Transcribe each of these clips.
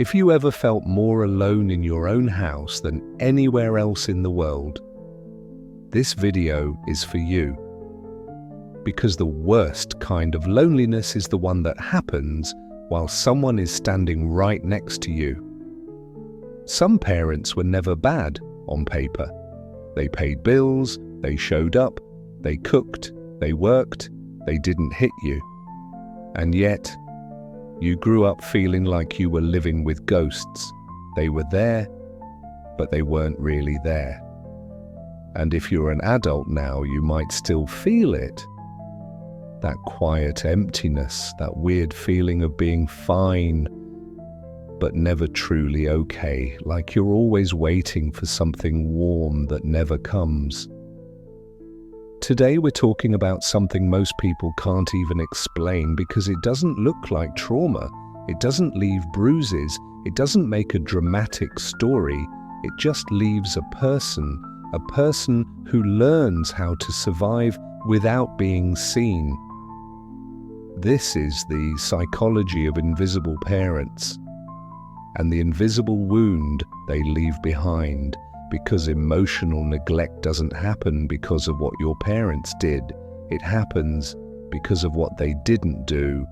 If you ever felt more alone in your own house than anywhere else in the world, this video is for you. Because the worst kind of loneliness is the one that happens while someone is standing right next to you. Some parents were never bad on paper. They paid bills, they showed up, they cooked, they worked, they didn't hit you. And yet, you grew up feeling like you were living with ghosts. They were there, but they weren't really there. And if you're an adult now, you might still feel it. That quiet emptiness, that weird feeling of being fine, but never truly okay, like you're always waiting for something warm that never comes. Today we're talking about something most people can't even explain because it doesn't look like trauma, it doesn't leave bruises, it doesn't make a dramatic story, it just leaves a person who learns how to survive without being seen. This is the psychology of invisible parents and the invisible wound they leave behind, because emotional neglect doesn't happen because of what your parents did. It happens because of what they didn't do.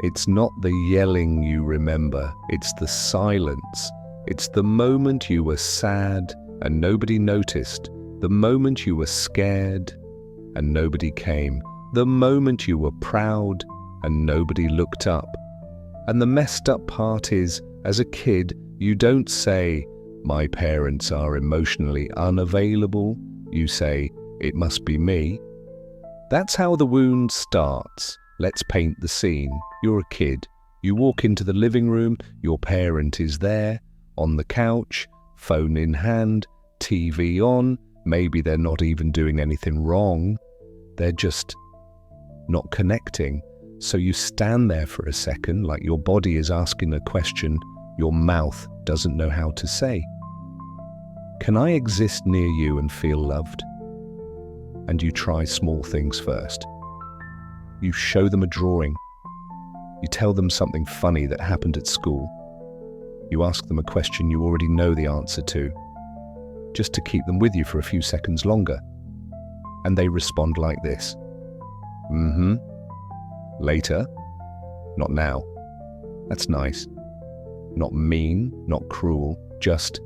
It's not the yelling you remember, it's the silence. It's the moment you were sad and nobody noticed, the moment you were scared and nobody came, the moment you were proud and nobody looked up. And the messed up part is, as a kid, you don't say, "My parents are emotionally unavailable." You say, "It must be me." That's how the wound starts. Let's paint the scene. You're a kid. You walk into the living room, your parent is there, on the couch, phone in hand, TV on. Maybe they're not even doing anything wrong. They're just not connecting. So you stand there for a second, like your body is asking a question your mouth doesn't know how to say. Can I exist near you and feel loved? And you try small things first. You show them a drawing. You tell them something funny that happened at school. You ask them a question you already know the answer to, just to keep them with you for a few seconds longer. And they respond like this. Mm-hmm. Later. Not now. That's nice. Not mean, not cruel, just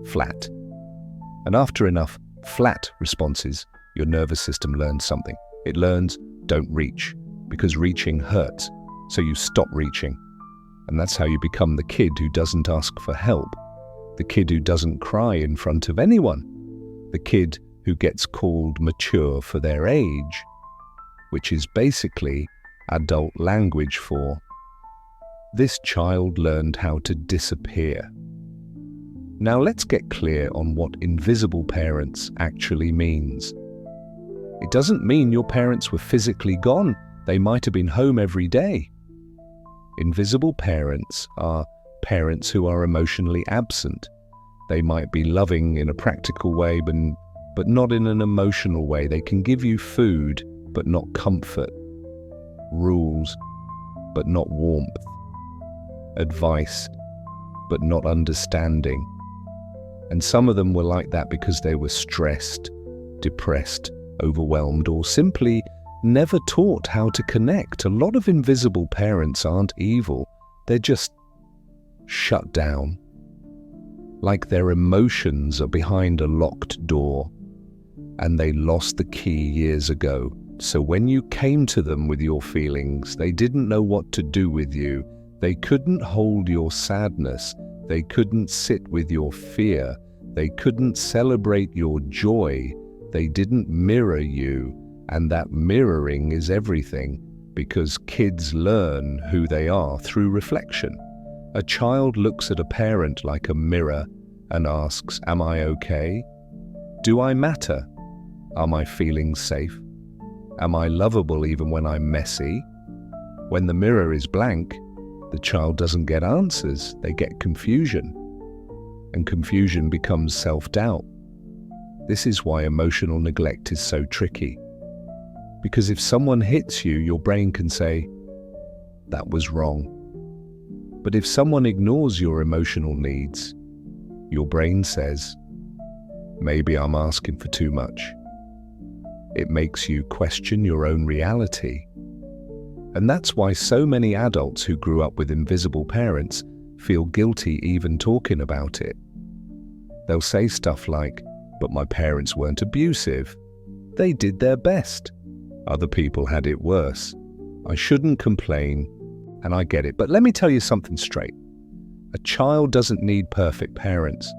flat. And after enough flat responses, your nervous system learns something. It learns, don't reach, because reaching hurts. So you stop reaching. And that's how you become the kid who doesn't ask for help, the kid who doesn't cry in front of anyone, the kid who gets called mature for their age, which is basically adult language for this child learned how to disappear. Now let's get clear on what invisible parents actually means. It doesn't mean your parents were physically gone. They might have been home every day. Invisible parents are parents who are emotionally absent. They might be loving in a practical way, but not in an emotional way. They can give you food, but not comfort. Rules, but not warmth. Advice, but not understanding. And some of them were like that because they were stressed, depressed, overwhelmed, or simply never taught how to connect. A lot of invisible parents aren't evil. They're just shut down. Like their emotions are behind a locked door, and they lost the key years ago. So when you came to them with your feelings, they didn't know what to do with you. They couldn't hold your sadness. They couldn't sit with your fear. They couldn't celebrate your joy. They didn't mirror you. And that mirroring is everything, because kids learn who they are through reflection. A child looks at a parent like a mirror and asks, "Am I okay? Do I matter? Are my feelings safe? Am I lovable even when I'm messy?" When the mirror is blank, the child doesn't get answers, they get confusion. And confusion becomes self-doubt. This is why emotional neglect is so tricky. Because if someone hits you, your brain can say, "That was wrong." But if someone ignores your emotional needs, your brain says, maybe I'm asking for too much. It makes you question your own reality. And that's why so many adults who grew up with invisible parents feel guilty even talking about it. They'll say stuff like, but my parents weren't abusive. They did their best. Other people had it worse. I shouldn't complain, and I get it. But let me tell you something straight. A child doesn't need perfect parents.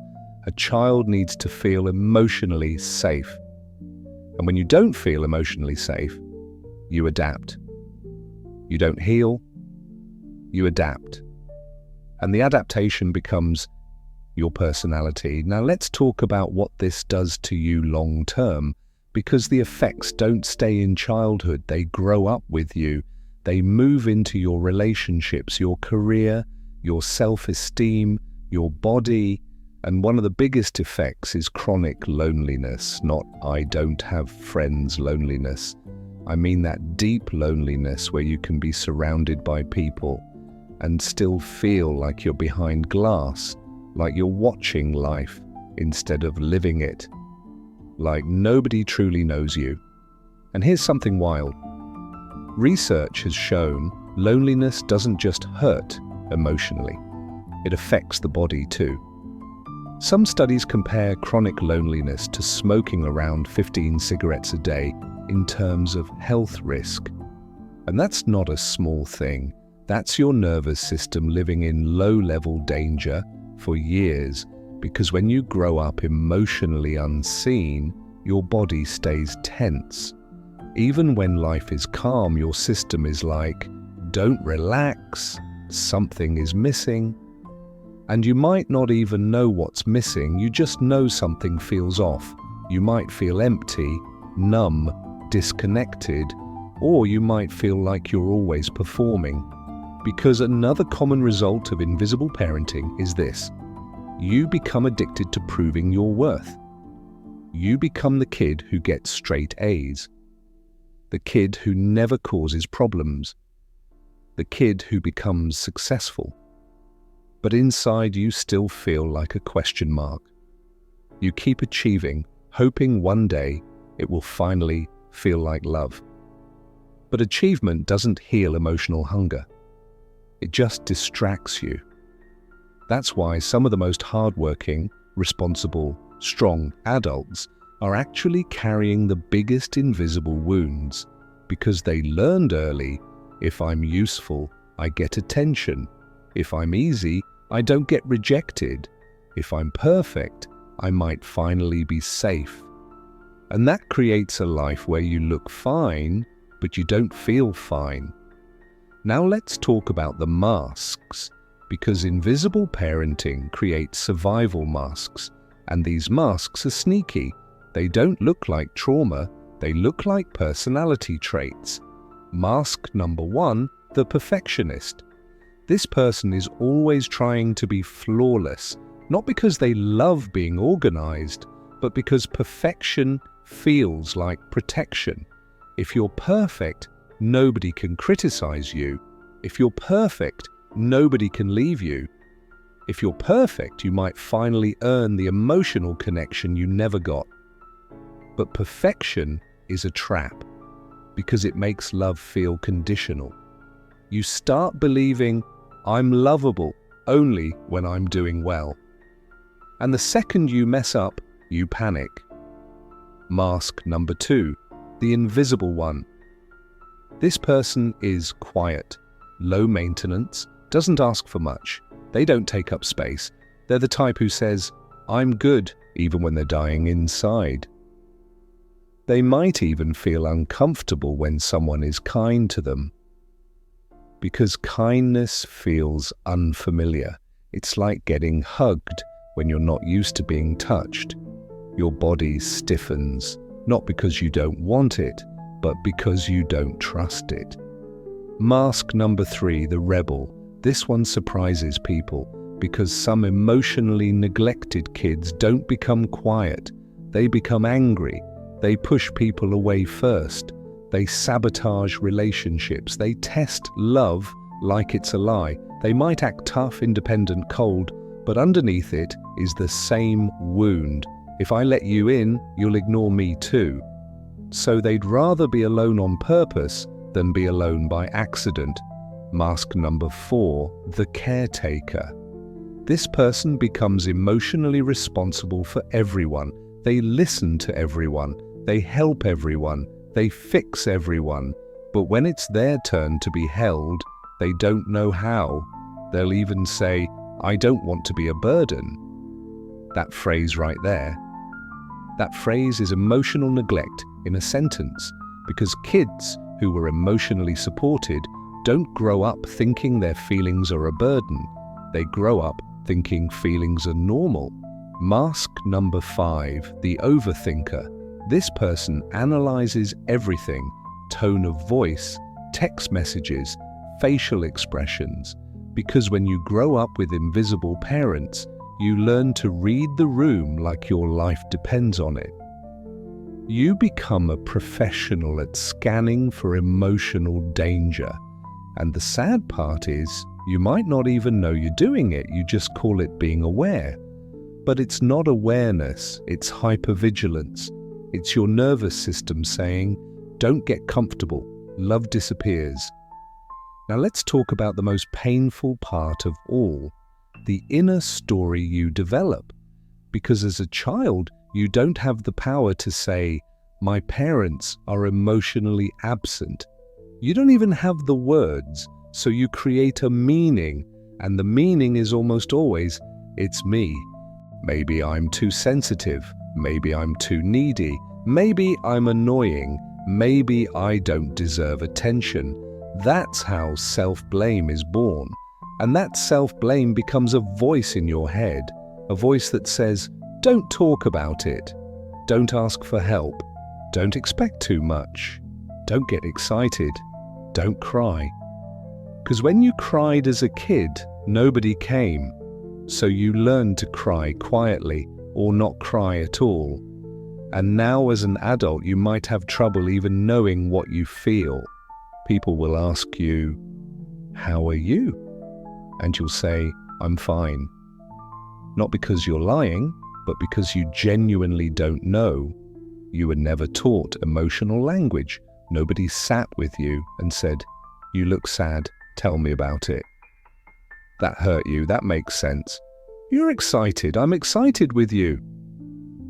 A child needs to feel emotionally safe. And when you don't feel emotionally safe, you adapt. You don't heal, you adapt. And the adaptation becomes your personality. Now let's talk about what this does to you long term, because the effects don't stay in childhood. They grow up with you. They move into your relationships, your career, your self-esteem, your body. And one of the biggest effects is chronic loneliness, not I don't have friends loneliness. I mean that deep loneliness where you can be surrounded by people and still feel like you're behind glass, like you're watching life instead of living it, like nobody truly knows you. And here's something wild. Research has shown loneliness doesn't just hurt emotionally, it affects the body too. Some studies compare chronic loneliness to smoking around 15 cigarettes a day in terms of health risk. And that's not a small thing. That's your nervous system living in low-level danger for years, because when you grow up emotionally unseen, your body stays tense. Even when life is calm, your system is like, don't relax, something is missing. And you might not even know what's missing, you just know something feels off. You might feel empty, numb, disconnected, or you might feel like you're always performing. Because another common result of invisible parenting is this: you become addicted to proving your worth. You become the kid who gets straight A's, the kid who never causes problems, the kid who becomes successful. But inside you still feel like a question mark. You keep achieving, hoping one day it will finally feel like love. But achievement doesn't heal emotional hunger. It just distracts you. That's why some of the most hardworking, responsible, strong adults are actually carrying the biggest invisible wounds, because they learned early, if I'm useful, I get attention. If I'm easy, I don't get rejected. If I'm perfect, I might finally be safe. And that creates a life where you look fine, but you don't feel fine. Now let's talk about the masks, because invisible parenting creates survival masks, and these masks are sneaky. They don't look like trauma, they look like personality traits. Mask number 1, the perfectionist. This person is always trying to be flawless, not because they love being organized, but because perfection feels like protection. If you're perfect, nobody can criticize you. If you're perfect, nobody can leave you. If you're perfect, you might finally earn the emotional connection you never got. But perfection is a trap, because it makes love feel conditional. You start believing, I'm lovable only when I'm doing well. And the second you mess up, you panic. Mask number 2, the invisible one. This person is quiet, low maintenance, doesn't ask for much. They don't take up space. They're the type who says, I'm good, even when they're dying inside. They might even feel uncomfortable when someone is kind to them, because kindness feels unfamiliar. It's like getting hugged when you're not used to being touched. Your body stiffens, not because you don't want it, but because you don't trust it. Mask number 3, the rebel. This one surprises people, because some emotionally neglected kids don't become quiet. They become angry. They push people away first. They sabotage relationships. They test love like it's a lie. They might act tough, independent, cold, but underneath it is the same wound. If I let you in, you'll ignore me too. So they'd rather be alone on purpose than be alone by accident. Mask number 4, the caretaker. This person becomes emotionally responsible for everyone. They listen to everyone. They help everyone. They fix everyone. But when it's their turn to be held, they don't know how. They'll even say, "I don't want to be a burden." That phrase right there. That phrase is emotional neglect in a sentence, because kids who were emotionally supported don't grow up thinking their feelings are a burden. They grow up thinking feelings are normal. Mask number 5, the overthinker. This person analyzes everything: tone of voice, text messages, facial expressions. Because when you grow up with invisible parents, you learn to read the room like your life depends on it. You become a professional at scanning for emotional danger. And the sad part is, you might not even know you're doing it, you just call it being aware. But it's not awareness, it's hypervigilance. It's your nervous system saying, "Don't get comfortable, love disappears." Now let's talk about the most painful part of all, the inner story you develop. Because as a child, you don't have the power to say, "My parents are emotionally absent." You don't even have the words, so you create a meaning, and the meaning is almost always, "It's me." Maybe I'm too sensitive, maybe I'm too needy, maybe I'm annoying, maybe I don't deserve attention. That's how self-blame is born. And that self-blame becomes a voice in your head, a voice that says, "Don't talk about it. Don't ask for help. Don't expect too much. Don't get excited. Don't cry." Because when you cried as a kid, nobody came. So you learned to cry quietly or not cry at all. And now as an adult, you might have trouble even knowing what you feel. People will ask you, "How are you?" And you'll say, "I'm fine." Not because you're lying, but because you genuinely don't know. You were never taught emotional language. Nobody sat with you and said, "You look sad, tell me about it." That hurt you, that makes sense. "You're excited, I'm excited with you."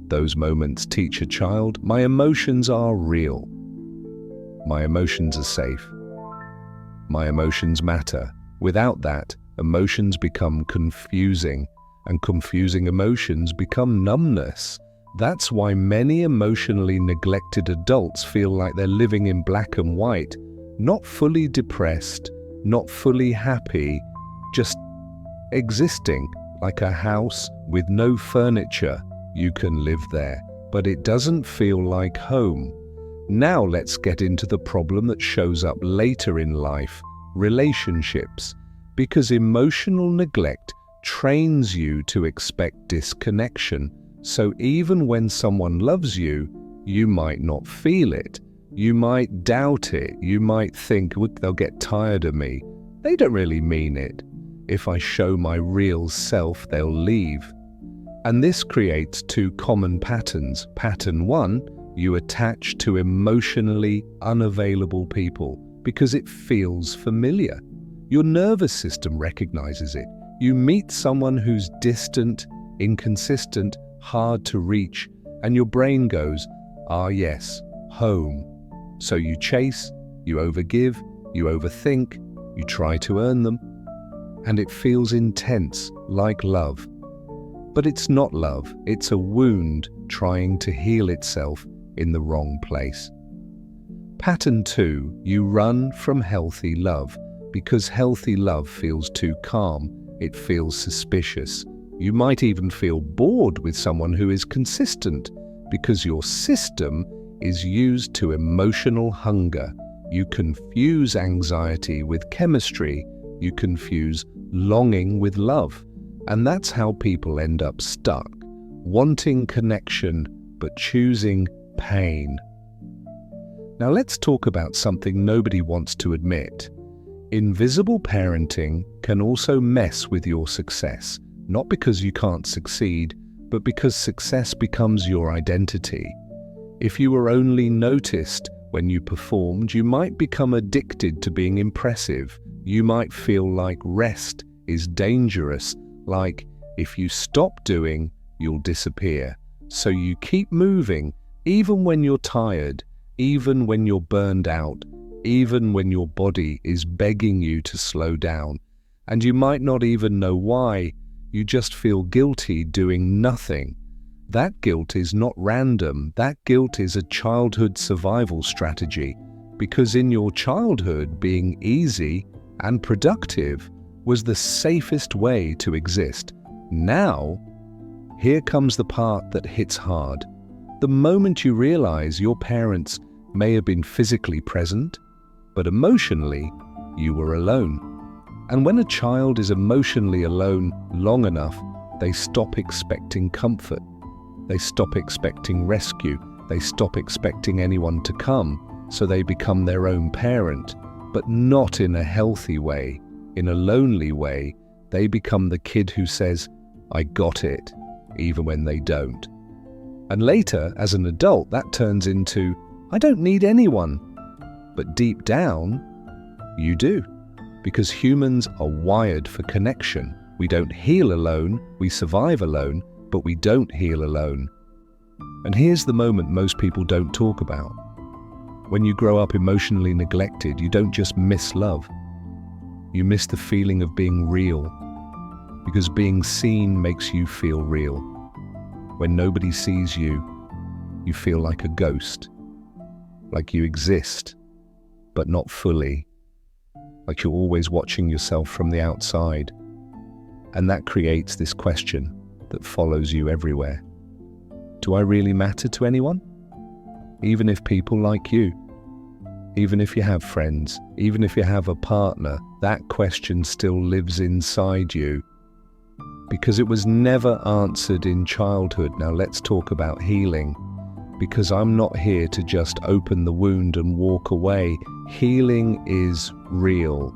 Those moments teach a child, my emotions are real. My emotions are safe. My emotions matter. Without that, emotions become confusing, and confusing emotions become numbness. That's why many emotionally neglected adults feel like they're living in black and white, not fully depressed, not fully happy, just existing like a house with no furniture. You can live there, but it doesn't feel like home. Now let's get into the problem that shows up later in life, relationships. Because emotional neglect trains you to expect disconnection. So even when someone loves you, you might not feel it. You might doubt it. You might think, "Look, they'll get tired of me. They don't really mean it. If I show my real self, they'll leave." And this creates two common patterns. Pattern 1, you attach to emotionally unavailable people because it feels familiar. Your nervous system recognizes it. You meet someone who's distant, inconsistent, hard to reach, and your brain goes, "Ah yes, home." So you chase, you overgive, you overthink, you try to earn them, and it feels intense, like love. But it's not love, it's a wound trying to heal itself in the wrong place. Pattern 2, you run from healthy love because healthy love feels too calm, it feels suspicious. You might even feel bored with someone who is consistent because your system is used to emotional hunger. You confuse anxiety with chemistry, you confuse longing with love. And that's how people end up stuck, wanting connection but choosing pain. Now let's talk about something nobody wants to admit. Invisible parenting can also mess with your success, not because you can't succeed, but because success becomes your identity. If you were only noticed when you performed, you might become addicted to being impressive. You might feel like rest is dangerous, like if you stop doing, you'll disappear. So you keep moving, even when you're tired, even when you're burned out, even when your body is begging you to slow down. And you might not even know why, you just feel guilty doing nothing. That guilt is not random, that guilt is a childhood survival strategy, because in your childhood, being easy and productive was the safest way to exist. Now, here comes the part that hits hard. The moment you realize your parents may have been physically present, but emotionally, you were alone. And when a child is emotionally alone long enough, they stop expecting comfort. They stop expecting rescue. They stop expecting anyone to come, so they become their own parent, but not in a healthy way. In a lonely way, they become the kid who says, "I got it," even when they don't. And later, as an adult, that turns into, "I don't need anyone." But deep down, you do. Because humans are wired for connection. We don't heal alone, we survive alone, but we don't heal alone. And here's the moment most people don't talk about. When you grow up emotionally neglected, you don't just miss love. You miss the feeling of being real. Because being seen makes you feel real. When nobody sees you, you feel like a ghost. Like you exist, but not fully. Like you're always watching yourself from the outside. And that creates this question that follows you everywhere. Do I really matter to anyone? Even if people like you, even if you have friends, even if you have a partner, that question still lives inside you because it was never answered in childhood. Now let's talk about healing, because I'm not here to just open the wound and walk away. Healing is real,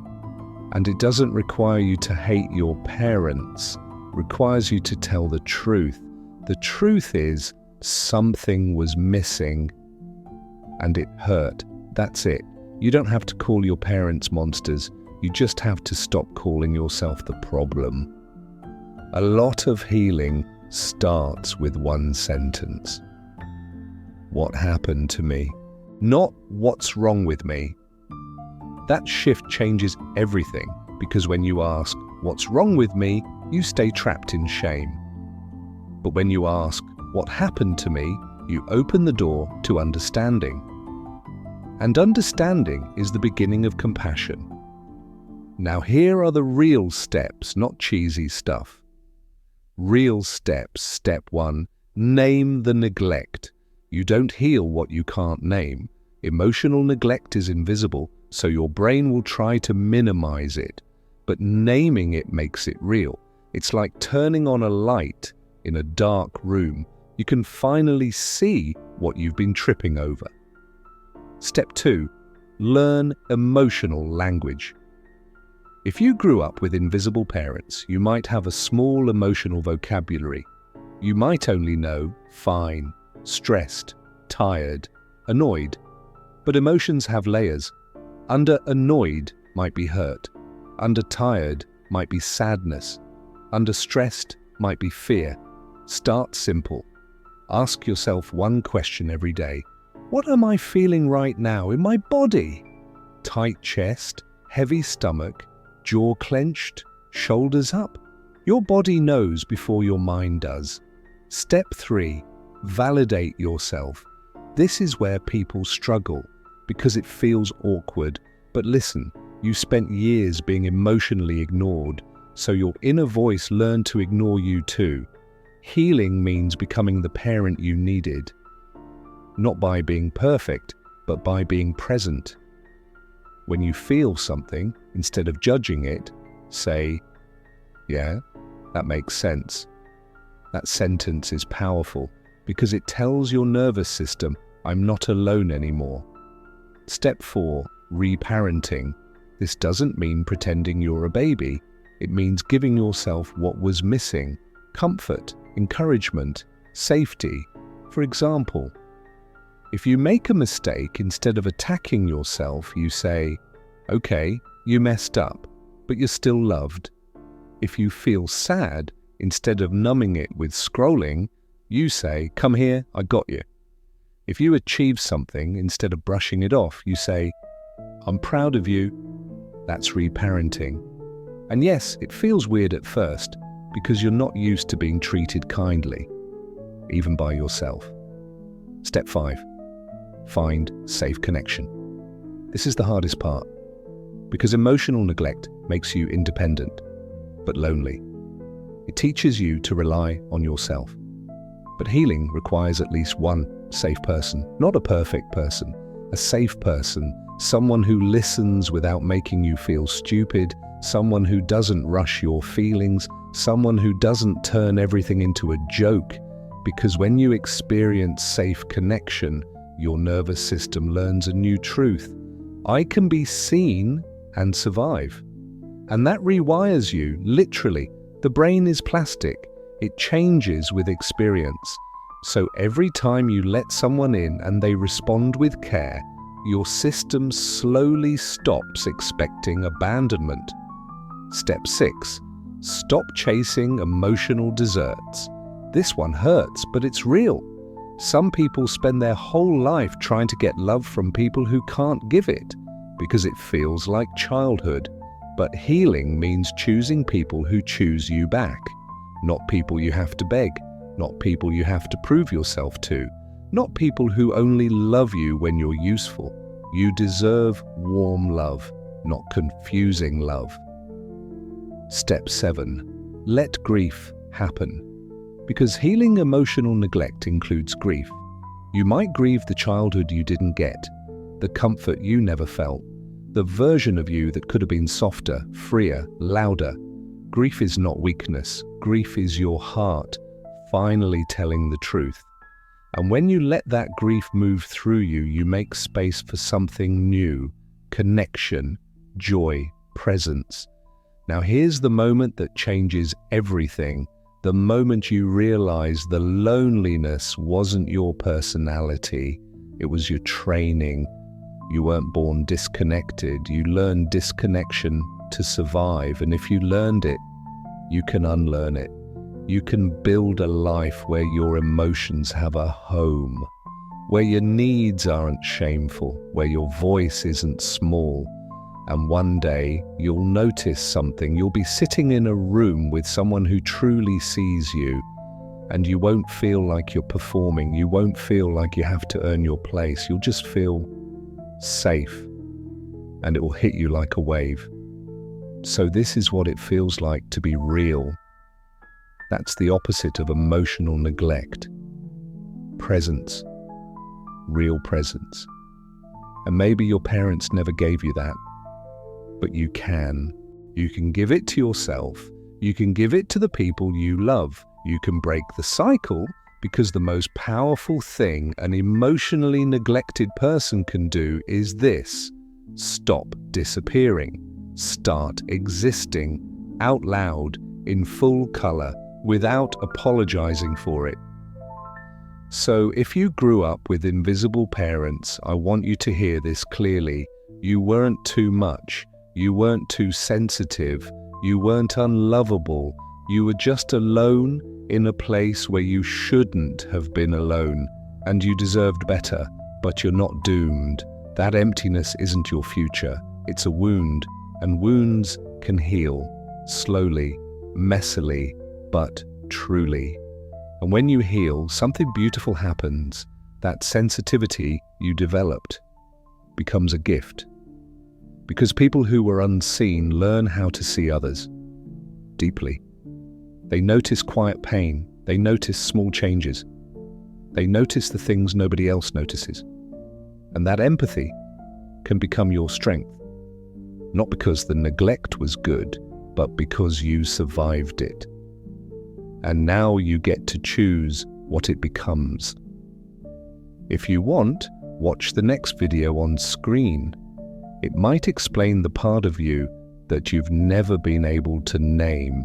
and it doesn't require you to hate your parents. It requires you to tell the truth. The truth is something was missing and it hurt. That's it. You don't have to call your parents monsters. You just have to stop calling yourself the problem. A lot of healing starts with one sentence. What happened to me? Not what's wrong with me. That shift changes everything, because when you ask, what's wrong with me, you stay trapped in shame. But when you ask, what happened to me, you open the door to understanding. And understanding is the beginning of compassion. Now here are the real steps, not cheesy stuff. Real steps. Step 1, name the neglect. You don't heal what you can't name. Emotional neglect is invisible, so your brain will try to minimize it. But naming it makes it real. It's like turning on a light in a dark room. You can finally see what you've been tripping over. Step 2, learn emotional language. If you grew up with invisible parents, you might have a small emotional vocabulary. You might only know fine, stressed, tired, annoyed. But emotions have layers. Under annoyed might be hurt. Under tired might be sadness. Under stressed might be fear. Start simple. Ask yourself one question every day. What am I feeling right now in my body? Tight chest, heavy stomach, jaw clenched, shoulders up? Your body knows before your mind does. Step 3, validate yourself. This is where people struggle because it feels awkward. But listen, you spent years being emotionally ignored, so your inner voice learned to ignore you too. Healing means becoming the parent you needed. Not by being perfect, but by being present. When you feel something, instead of judging it, say, "Yeah, that makes sense." That sentence is powerful because it tells your nervous system, "I'm not alone anymore." Step 4, reparenting. This doesn't mean pretending you're a baby. It means giving yourself what was missing: comfort, encouragement, safety. For example, if you make a mistake, instead of attacking yourself, you say, "Okay, you messed up, but you're still loved." If you feel sad, instead of numbing it with scrolling, you say, "Come here, I got you." If you achieve something, instead of brushing it off, you say, "I'm proud of you." That's reparenting. And yes, it feels weird at first because you're not used to being treated kindly, even by yourself. Step 5. Find safe connection. This is the hardest part, because emotional neglect makes you independent, but lonely. It teaches you to rely on yourself. But healing requires at least one safe person, not a perfect person, a safe person, someone who listens without making you feel stupid, someone who doesn't rush your feelings, someone who doesn't turn everything into a joke. Because when you experience safe connection, your nervous system learns a new truth. I can be seen and survive. And that rewires you, literally. The brain is plastic. It changes with experience. So every time you let someone in and they respond with care, your system slowly stops expecting abandonment. Step 6. Stop chasing emotional desserts. This one hurts, but it's real. Some people spend their whole life trying to get love from people who can't give it, because it feels like childhood. But healing means choosing people who choose you back, not people you have to beg, not people you have to prove yourself to, not people who only love you when you're useful. You deserve warm love, not confusing love. Step 7. Let grief happen. Because healing emotional neglect includes grief. You might grieve the childhood you didn't get, the comfort you never felt, the version of you that could have been softer, freer, louder. Grief is not weakness. Grief is your heart finally telling the truth. And when you let that grief move through you, you make space for something new: connection, joy, presence. Now here's the moment that changes everything. The moment you realize the loneliness wasn't your personality, it was your training. You weren't born disconnected. You learned disconnection to survive. And if you learned it, you can unlearn it. You can build a life where your emotions have a home, where your needs aren't shameful, where your voice isn't small. And one day you'll notice something. You'll be sitting in a room with someone who truly sees you, and you won't feel like you're performing. You won't feel like you have to earn your place. You'll just feel safe, and it will hit you like a wave. So this is what it feels like to be real. That's the opposite of emotional neglect. Presence. Real presence. And maybe your parents never gave you that, but you can. You can give it to yourself. You can give it to the people you love. You can break the cycle, because the most powerful thing an emotionally neglected person can do is this: stop disappearing. Start existing out loud, in full color, without apologizing for it. So if you grew up with invisible parents, I want you to hear this clearly. You weren't too much. You weren't too sensitive. You weren't unlovable. You were just alone in a place where you shouldn't have been alone, and you deserved better, but you're not doomed. That emptiness isn't your future. It's a wound, and wounds can heal, slowly, messily, but truly. And when you heal, something beautiful happens. That sensitivity you developed becomes a gift. Because people who were unseen learn how to see others deeply. They notice quiet pain. They notice small changes. They notice the things nobody else notices. And that empathy can become your strength. Not because the neglect was good, but because you survived it. And now you get to choose what it becomes. If you want, watch the next video on screen. It might explain the part of you that you've never been able to name.